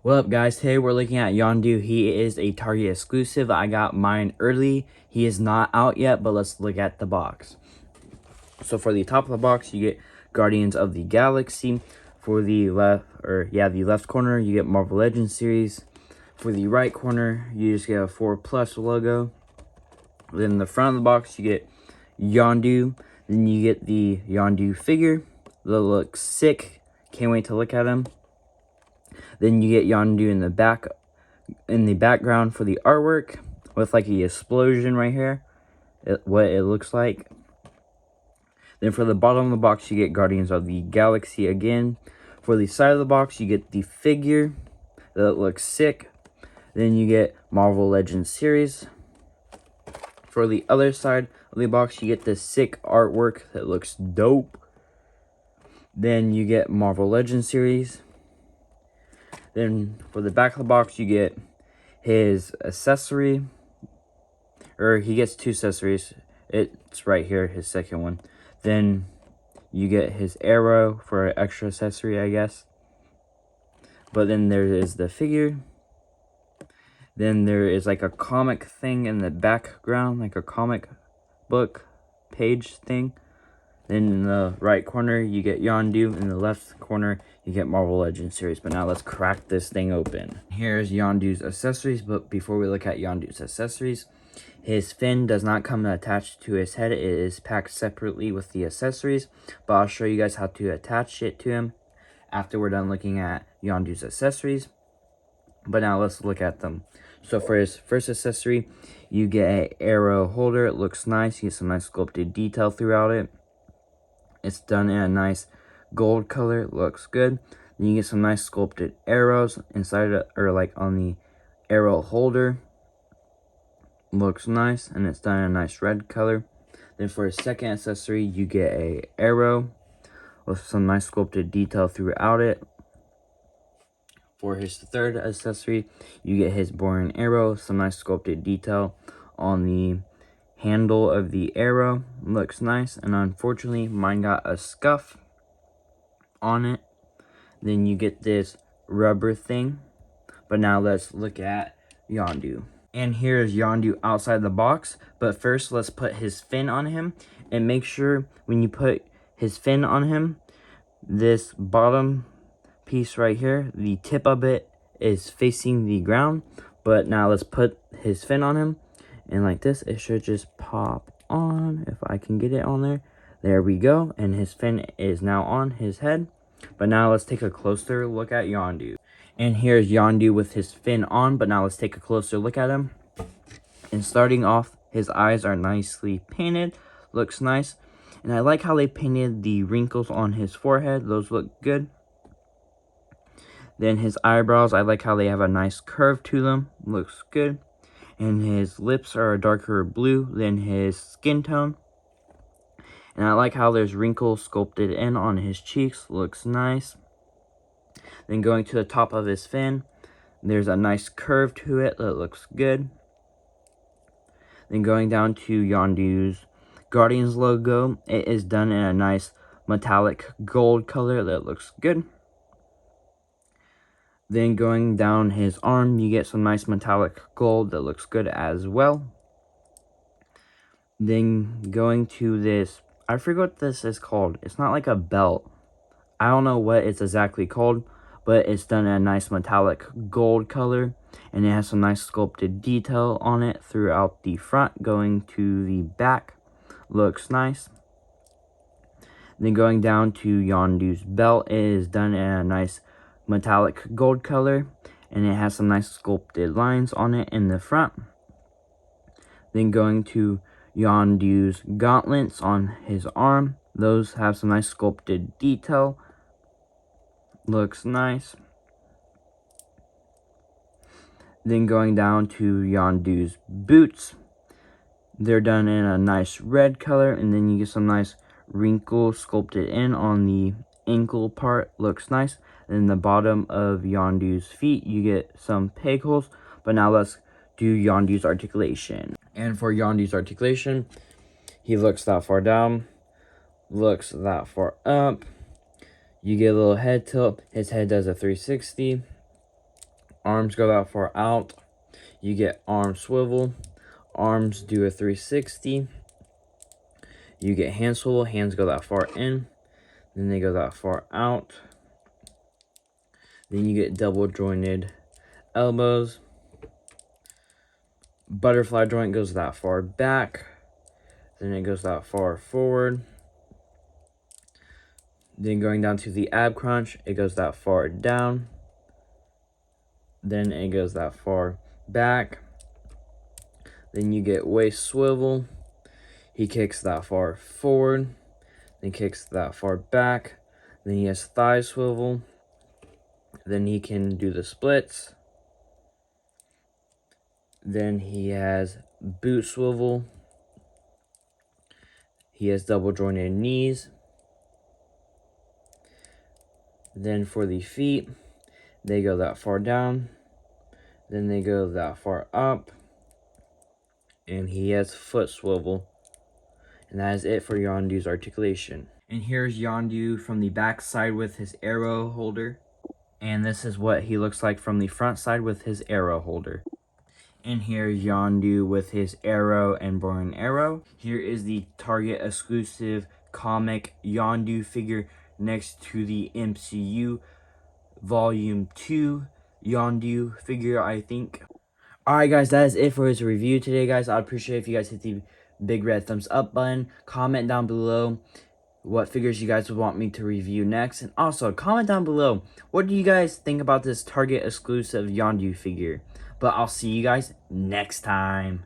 What up, guys? Today we're looking at Yondu. He is a Target exclusive. I got mine early. He is not out yet, but let's look at the box. So for the top of the box, you get Guardians of the Galaxy. For the left corner, you get Marvel Legends series. For the right corner, you just get a 4+ logo. Then in the front of the box, you get Yondu. Then you get the Yondu figure. That looks sick. Can't wait to look at him. Then you get Yondu in the background for the artwork with like a explosion right here. What it looks like. Then for the bottom of the box, you get Guardians of the Galaxy again. For the side of the box, you get the figure that looks sick. Then you get Marvel Legends series. For the other side of the box, you get this sick artwork that looks dope. Then you get Marvel Legends series. Then for the back of the box, you get his accessory. Or he gets 2 accessories. It's right here, his second one. Then you get his arrow for an extra accessory, I guess. But then there is the figure. Then there is like a comic thing in the background, like a comic book page thing. Then in the right corner, you get Yondu. In the left corner, you get Marvel Legends series. But now let's crack this thing open. Here's Yondu's accessories. But before we look at Yondu's accessories, his fin does not come attached to his head. It is packed separately with the accessories. But I'll show you guys how to attach it to him after we're done looking at Yondu's accessories. But now let's look at them. So for his first accessory, you get an arrow holder. It looks nice. You get some nice sculpted detail throughout it. It's done in a nice gold color. It looks good. Then you get some nice sculpted arrows inside it, or like on the arrow holder. Looks nice, and it's done in a nice red color. Then for his second accessory, you get a arrow with some nice sculpted detail throughout it. For his third accessory, you get his boring arrow, some nice sculpted detail on the handle of the arrow. Looks nice, and unfortunately mine got a scuff on it. Then you get this rubber thing. But now let's look at Yondu. And here's Yondu outside the box. But first, let's put his fin on him. And make sure when you put his fin on him, this bottom piece right here, the tip of it is facing the ground. But now let's put his fin on him. And like this, it should just pop on. If I can get it on there. There we go. And his fin is now on his head. But now let's take a closer look at Yondu. And here's Yondu with his fin on, but now let's take a closer look at him. And starting off, his eyes are nicely painted. Looks nice. And I like how they painted the wrinkles on his forehead. Those look good. Then his eyebrows, I like how they have a nice curve to them. Looks good. And his lips are a darker blue than his skin tone. And I like how there's wrinkles sculpted in on his cheeks. Looks nice. Then going to the top of his fin, there's a nice curve to it that looks good. Then going down to Yondu's Guardians logo, it is done in a nice metallic gold color that looks good. Then going down his arm, you get some nice metallic gold that looks good as well. Then going to this, I forget what this is called. It's not like a belt. I don't know what it's exactly called, but it's done in a nice metallic gold color, and it has some nice sculpted detail on it throughout the front. Going to the back, looks nice. Then going down to Yondu's belt, it is done in a nice metallic gold color, and it has some nice sculpted lines on it in the front. Then going to Yondu's gauntlets on his arm, those have some nice sculpted detail. Looks nice. Then going down to Yondu's boots, they're done in a nice red color, and then you get some nice wrinkles sculpted in on the ankle part. Looks nice. Then the bottom of Yondu's feet, you get some peg holes. But now let's do Yondu's articulation. And for Yondu's articulation, he looks that far down, looks that far up. You get a little head tilt. His head does a 360. Arms go that far out. You get arm swivel. Arms do a 360. You get hand swivel. Hands go that far in. Then they go that far out. Then you get double jointed elbows. Butterfly joint goes that far back. Then it goes that far forward. Then going down to the ab crunch, it goes that far down. Then it goes that far back. Then you get waist swivel. He kicks that far forward. Then kicks that far back. Then he has thigh swivel. Then he can do the splits. Then he has boot swivel. He has double jointed knees. Then for the feet, they go that far down. Then they go that far up. And he has foot swivel. And that is it for Yondu's articulation. And here's Yondu from the back side with his arrow holder. And this is what he looks like from the front side with his arrow holder. And here's Yondu with his arrow and bow and arrow. Here is the Target exclusive comic Yondu figure next to the MCU Volume 2 Yondu figure, I think. Alright guys, that is it for his review today, guys. I'd appreciate if you guys hit the big red thumbs up button. Comment down below what figures you guys would want me to review next. And also, comment down below, what do you guys think about this Target exclusive Yondu figure? But I'll see you guys next time.